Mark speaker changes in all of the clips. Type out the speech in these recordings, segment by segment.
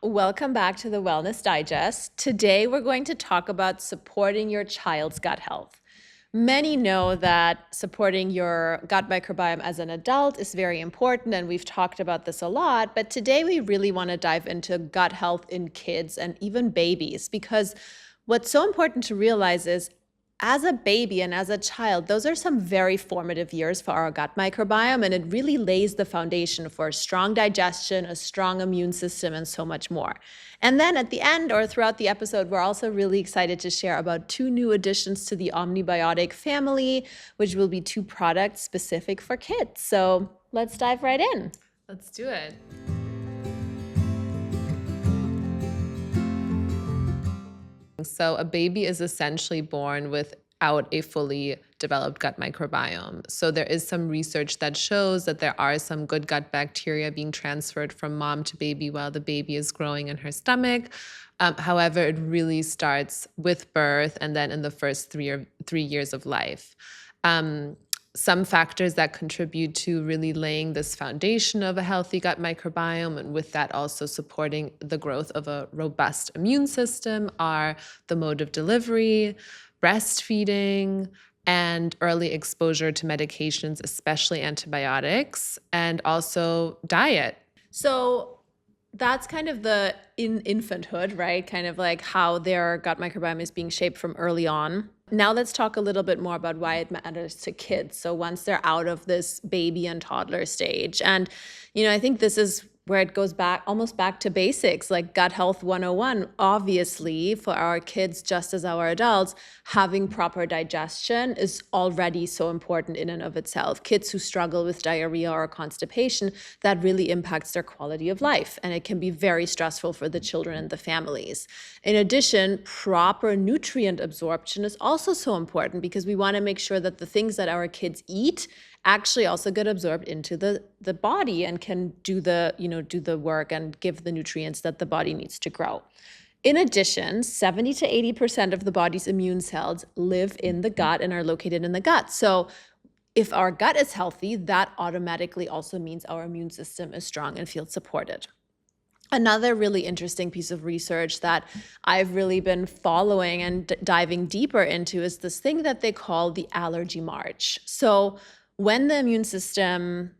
Speaker 1: Welcome back to the Wellness Digest. Today we're going to talk about supporting your child's gut health. Many know that supporting your gut microbiome as an adult is very important, and we've talked about this a lot, but today we really want to dive into gut health in kids and even babies, because what's so important to realize is as a baby and as a child, those are some very formative years for our gut microbiome, and it really lays the foundation for strong digestion, a strong immune system, and so much more. And then at the end or throughout the episode, we're also really excited to share about 2 new additions to the Omni-Biotic family, which will be 2 products specific for kids. So let's dive right in.
Speaker 2: Let's do it. So a baby is essentially born without a fully developed gut microbiome. So there is some research that shows that there are some good gut bacteria being transferred from mom to baby while the baby is growing in her stomach. However, it really starts with birth and then in the first 3 years of life. Some factors that contribute to really laying this foundation of a healthy gut microbiome, and with that also supporting the growth of a robust immune system, are the mode of delivery, breastfeeding, and early exposure to medications, especially antibiotics, and also diet.
Speaker 1: So that's kind of the in infanthood, right? Kind of like how their gut microbiome is being shaped from early on. Now let's talk a little bit more about why it matters to kids. So once they're out of this baby and toddler stage. And, I think this is where it goes back, almost back to basics, like gut health 101. Obviously, for our kids, just as our adults, having proper digestion is already so important in and of itself. Kids who struggle with diarrhea or constipation, that really impacts their quality of life, and it can be very stressful for the children and the families. In addition, proper nutrient absorption is also so important because we want to make sure that the things that our kids eat actually also get absorbed into the body and can do the work and give the nutrients that the body needs to grow. In addition, 70 to 80% of the body's immune cells live in the gut and are located in the gut. So if our gut is healthy, that automatically also means our immune system is strong and feels supported. Another really interesting piece of research that I've really been following and diving deeper into is this thing that they call the allergy march. So when the immune system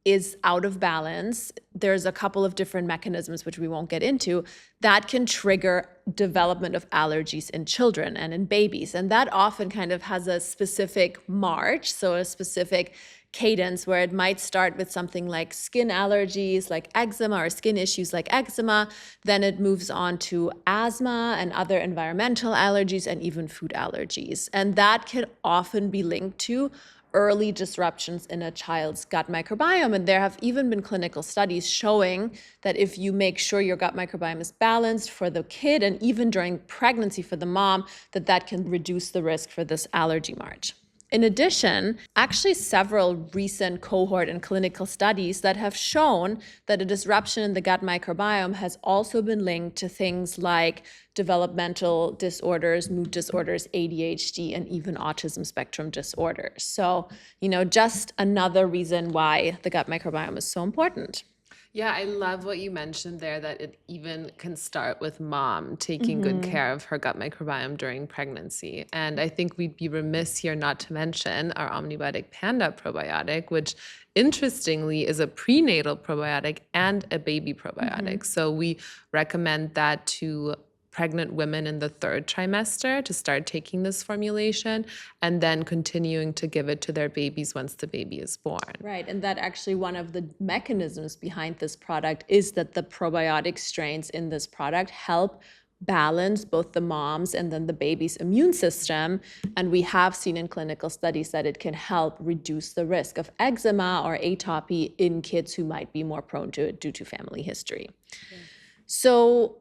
Speaker 1: is out of balance, there's a couple of different mechanisms, which we won't get into, that can trigger development of allergies in children and in babies. And that often kind of has a specific march, so a specific cadence where it might start with something like skin allergies like eczema or skin issues like eczema. Then it moves on to asthma and other environmental allergies and even food allergies. And that can often be linked to early disruptions in a child's gut microbiome. And there have even been clinical studies showing that if you make sure your gut microbiome is balanced for the kid and even during pregnancy for the mom, that can reduce the risk for this allergy march. In addition, actually several recent cohort and clinical studies that have shown that a disruption in the gut microbiome has also been linked to things like developmental disorders, mood disorders, ADHD, and even autism spectrum disorders. So, just another reason why the gut microbiome is so important.
Speaker 2: Yeah, I love what you mentioned there, that it even can start with mom taking good care of her gut microbiome during pregnancy. And I think we'd be remiss here not to mention our Omni-Biotic Panda probiotic, which interestingly is a prenatal probiotic and a baby probiotic. So we recommend that to pregnant women in the 3rd trimester to start taking this formulation and then continuing to give it to their babies once the baby is born.
Speaker 1: Right, and that actually one of the mechanisms behind this product is that the probiotic strains in this product help balance both the mom's and then the baby's immune system. And we have seen in clinical studies that it can help reduce the risk of eczema or atopy in kids who might be more prone to it due to family history. Yeah. So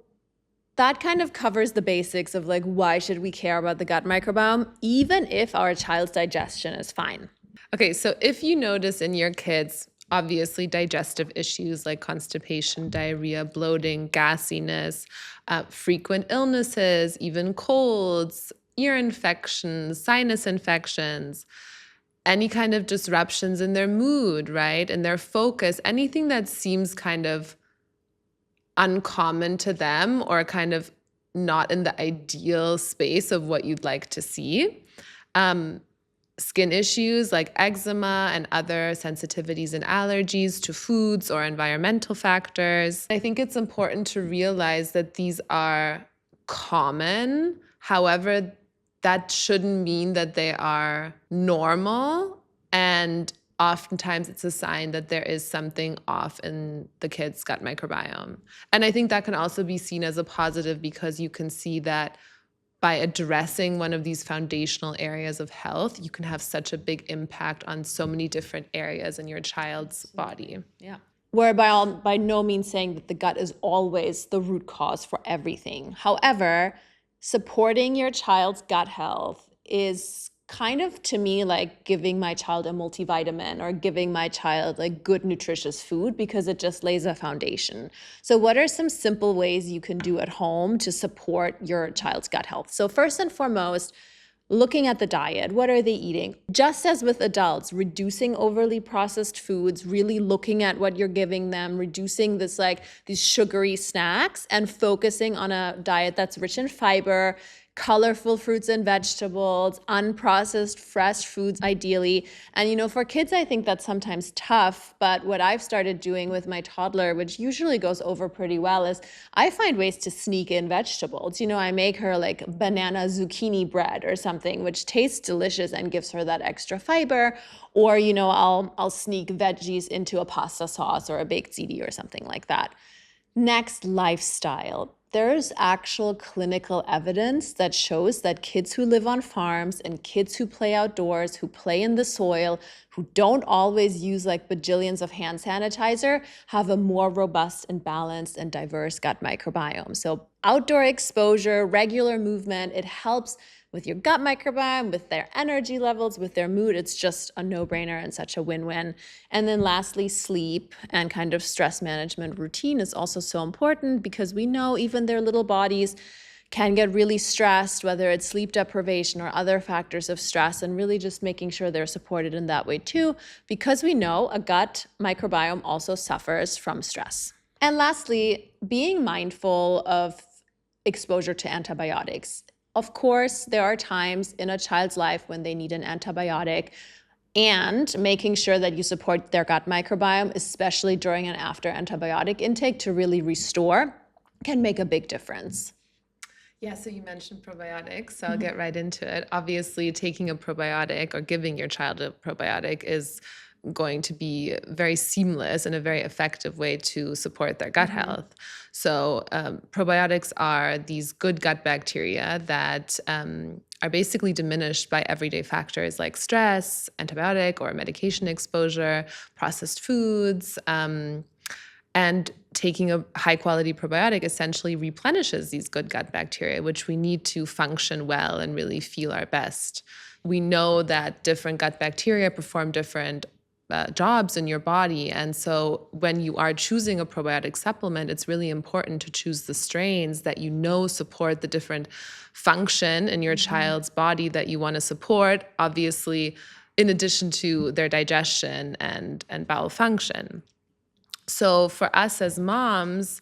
Speaker 1: that kind of covers the basics of like, why should we care about the gut microbiome, even if our child's digestion is fine?
Speaker 2: Okay, so if you notice in your kids, obviously digestive issues like constipation, diarrhea, bloating, gassiness, frequent illnesses, even colds, ear infections, sinus infections, any kind of disruptions in their mood, right? And their focus, anything that seems kind of uncommon to them or kind of not in the ideal space of what you'd like to see. Skin issues like eczema and other sensitivities and allergies to foods or environmental factors. I think it's important to realize that these are common. However, that shouldn't mean that they are normal, and oftentimes it's a sign that there is something off in the kid's gut microbiome. And I think that can also be seen as a positive because you can see that by addressing one of these foundational areas of health, you can have such a big impact on so many different areas in your child's body.
Speaker 1: Yeah. We're by no means saying that the gut is always the root cause for everything. However, supporting your child's gut health is kind of, to me, like giving my child a multivitamin or giving my child like good nutritious food, because it just lays a foundation. So what are some simple ways you can do at home to support your child's gut health? So first and foremost, looking at the diet, what are they eating? Just as with adults, reducing overly processed foods, really looking at what you're giving them, reducing these sugary snacks, and focusing on a diet that's rich in fiber, colorful fruits and vegetables, unprocessed fresh foods ideally. And for kids, I think that's sometimes tough, but what I've started doing with my toddler, which usually goes over pretty well, is I find ways to sneak in vegetables. I make her like banana zucchini bread or something, which tastes delicious and gives her that extra fiber. Or, I'll sneak veggies into a pasta sauce or a baked ziti or something like that. Next, lifestyle. There's actual clinical evidence that shows that kids who live on farms and kids who play outdoors, who play in the soil, who don't always use like bajillions of hand sanitizer, have a more robust and balanced and diverse gut microbiome. So outdoor exposure, regular movement, it helps with your gut microbiome, with their energy levels, with their mood. It's just a no-brainer and such a win-win. And then lastly, sleep and kind of stress management routine is also so important, because we know even their little bodies can get really stressed, whether it's sleep deprivation or other factors of stress, and really just making sure they're supported in that way too, because we know a gut microbiome also suffers from stress. And lastly, being mindful of exposure to antibiotics. Of course, there are times in a child's life when they need an antibiotic, and making sure that you support their gut microbiome, especially during and after antibiotic intake, to really restore, can make a big difference.
Speaker 2: Yeah, so you mentioned probiotics, so I'll get right into it. Obviously, taking a probiotic or giving your child a probiotic is going to be very seamless and a very effective way to support their gut health. So probiotics are these good gut bacteria that are basically diminished by everyday factors like stress, antibiotic or medication exposure, processed foods, and taking a high-quality probiotic essentially replenishes these good gut bacteria, which we need to function well and really feel our best. We know that different gut bacteria perform different jobs in your body. And so when you are choosing a probiotic supplement, it's really important to choose the strains that support the different function in your child's body that you want to support, obviously, in addition to their digestion and bowel function. So for us as moms,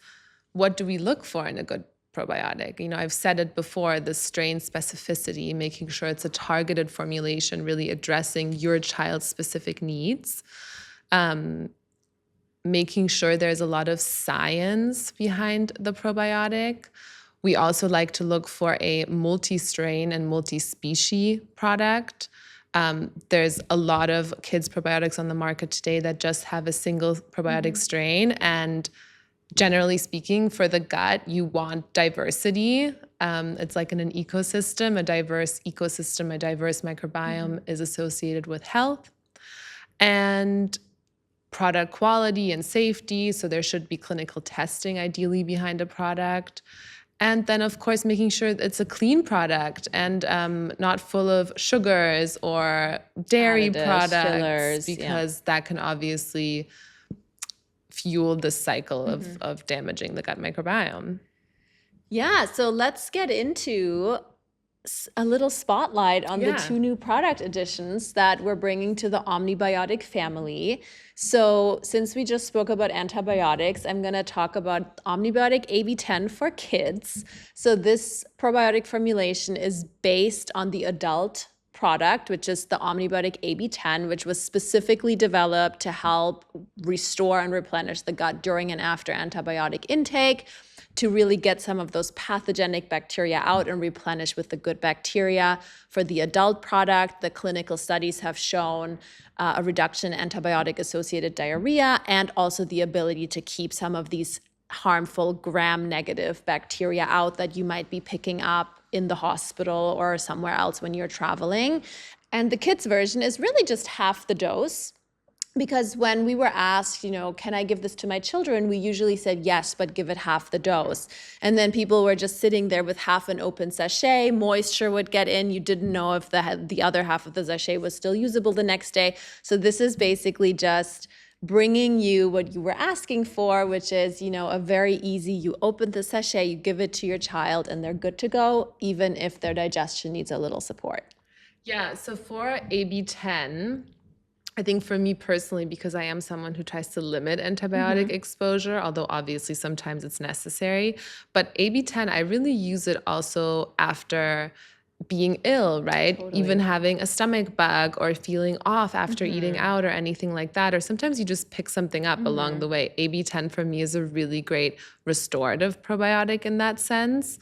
Speaker 2: what do we look for in a good probiotic? I've said it before, the strain specificity, making sure it's a targeted formulation, really addressing your child's specific needs, making sure there's a lot of science behind the probiotic. We also like to look for a multi-strain and multi-species product. There's a lot of kids' probiotics on the market today that just have a single probiotic strain. And generally speaking, for the gut, you want diversity. It's like in an ecosystem, a diverse ecosystem, a diverse microbiome is associated with health and product quality and safety. So there should be clinical testing ideally behind a product. And then, of course, making sure it's a clean product and not full of sugars or dairy
Speaker 1: Additives,
Speaker 2: products,
Speaker 1: fillers,
Speaker 2: because that can obviously fuel the cycle of damaging the gut microbiome.
Speaker 1: Yeah, so let's get into a little spotlight on the
Speaker 2: Yeah.
Speaker 1: 2 new product additions that we're bringing to the Omni-Biotic family. So since we just spoke about antibiotics, I'm going to talk about Omni-Biotic AB10 for kids. So this probiotic formulation is based on the adult product, which is the Omni-Biotic AB10, which was specifically developed to help restore and replenish the gut during and after antibiotic intake, to really get some of those pathogenic bacteria out and replenish with the good bacteria. For the adult product, the clinical studies have shown a reduction in antibiotic-associated diarrhea and also the ability to keep some of these harmful gram-negative bacteria out that you might be picking up in the hospital or somewhere else when you're traveling. And the kids version is really just half the dose. Because when we were asked, can I give this to my children? We usually said yes, but give it half the dose. And then people were just sitting there with half an open sachet. Moisture would get in. You didn't know if the other half of the sachet was still usable the next day. So this is basically just bringing you what you were asking for, which is, a very easy, you open the sachet, you give it to your child, and they're good to go, even if their digestion needs a little support.
Speaker 2: Yeah, so for AB10, I think for me personally, because I am someone who tries to limit antibiotic exposure, although obviously sometimes it's necessary, but AB10, I really use it also after being ill, right?
Speaker 1: Totally.
Speaker 2: Even having a stomach bug or feeling off after eating out or anything like that. Or sometimes you just pick something up along the way. AB10 for me is a really great restorative probiotic in that sense.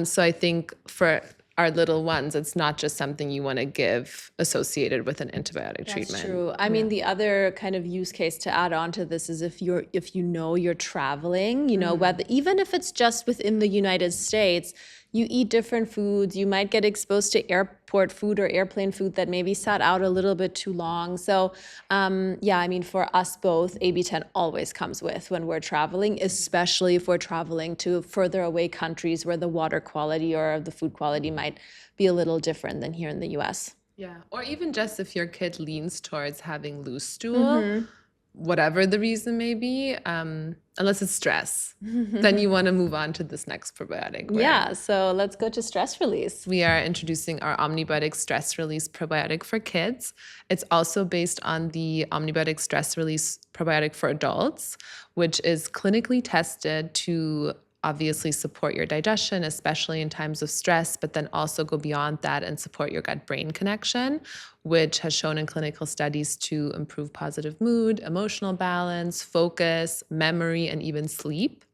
Speaker 2: So I think for our little ones, it's not just something you want to give associated with an antibiotic treatment.
Speaker 1: That's true. I mean, the other kind of use case to add on to this is if you're traveling, whether even if it's just within the United States, you eat different foods, you might get exposed to airport food or airplane food that maybe sat out a little bit too long. So for us both, AB10 always comes with when we're traveling, especially if we're traveling to further away countries where the water quality or the food quality might be a little different than here in the US.
Speaker 2: Yeah, or even just if your kid leans towards having loose stool, whatever the reason may be, unless it's stress, then you want to move on to this next probiotic.
Speaker 1: Yeah, so let's go to stress release.
Speaker 2: We are introducing our Omni-Biotic Stress Release Probiotic for kids. It's also based on the Omni-Biotic Stress Release Probiotic for adults, which is clinically tested to obviously support your digestion, especially in times of stress, but then also go beyond that and support your gut-brain connection, which has shown in clinical studies to improve positive mood, emotional balance, focus, memory, and even sleep.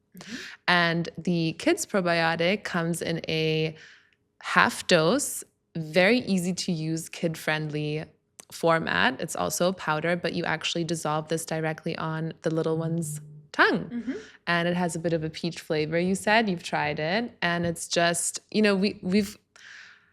Speaker 2: And the kids probiotic comes in a half dose, very easy to use, kid-friendly format. It's also a powder, but you actually dissolve this directly on the little one's tongue. And it has a bit of a peach flavor, you said. You've tried it. And it's just, we've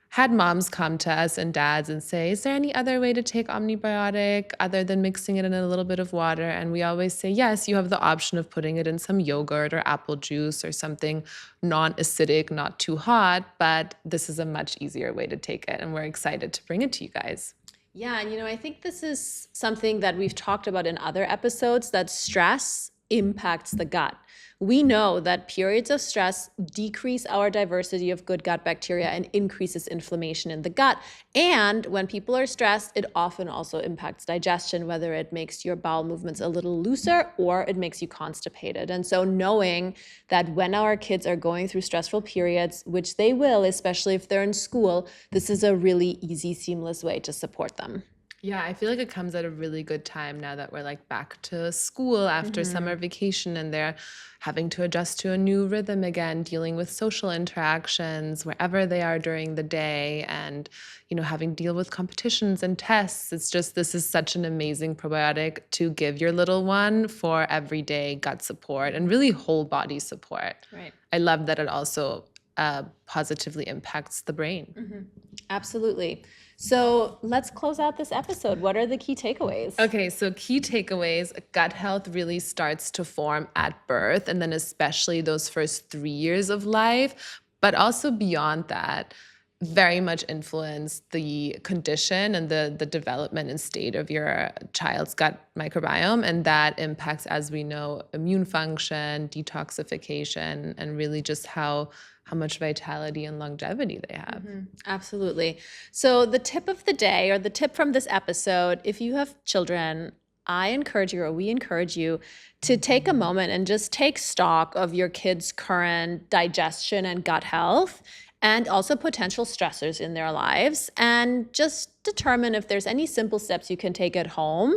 Speaker 2: had moms come to us and dads and say, is there any other way to take Omni-Biotic other than mixing it in a little bit of water? And we always say, yes, you have the option of putting it in some yogurt or apple juice or something non-acidic, not too hot, but this is a much easier way to take it. And we're excited to bring it to you guys.
Speaker 1: Yeah, and I think this is something that we've talked about in other episodes, that stress impacts the gut. We know that periods of stress decrease our diversity of good gut bacteria and increases inflammation in the gut. And when people are stressed, it often also impacts digestion, whether it makes your bowel movements a little looser or it makes you constipated. And so knowing that when our kids are going through stressful periods, which they will, especially if they're in school, this is a really easy, seamless way to support them.
Speaker 2: Yeah, I feel like it comes at a really good time now that we're back to school after summer vacation and they're having to adjust to a new rhythm again, dealing with social interactions wherever they are during the day and, having to deal with competitions and tests. It's just, this is such an amazing probiotic to give your little one for everyday gut support and really whole body support.
Speaker 1: Right.
Speaker 2: I love that it also positively impacts the brain.
Speaker 1: Absolutely. So let's close out this episode. What are the key takeaways?
Speaker 2: Okay, so key takeaways: gut health really starts to form at birth, and then especially those first 3 years of life, but also beyond that. very much influence the condition and the development and state of your child's gut microbiome. And that impacts, as we know, immune function, detoxification, and really just how much vitality and longevity they have.
Speaker 1: Absolutely. So the tip of the day, or the tip from this episode, if you have children, I encourage you, or we encourage you, to take a moment and just take stock of your kids' current digestion and gut health, and also potential stressors in their lives, and just determine if there's any simple steps you can take at home,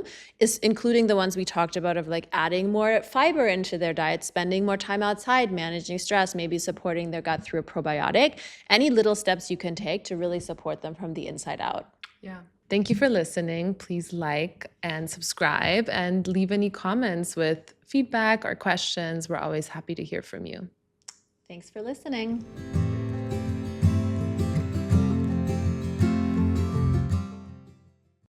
Speaker 1: including the ones we talked about of like adding more fiber into their diet, spending more time outside, managing stress, maybe supporting their gut through a probiotic. Any little steps you can take to really support them from the inside out.
Speaker 2: Yeah. Thank you for listening. Please like and subscribe and leave any comments with feedback or questions. We're always happy to hear from you.
Speaker 1: Thanks for listening.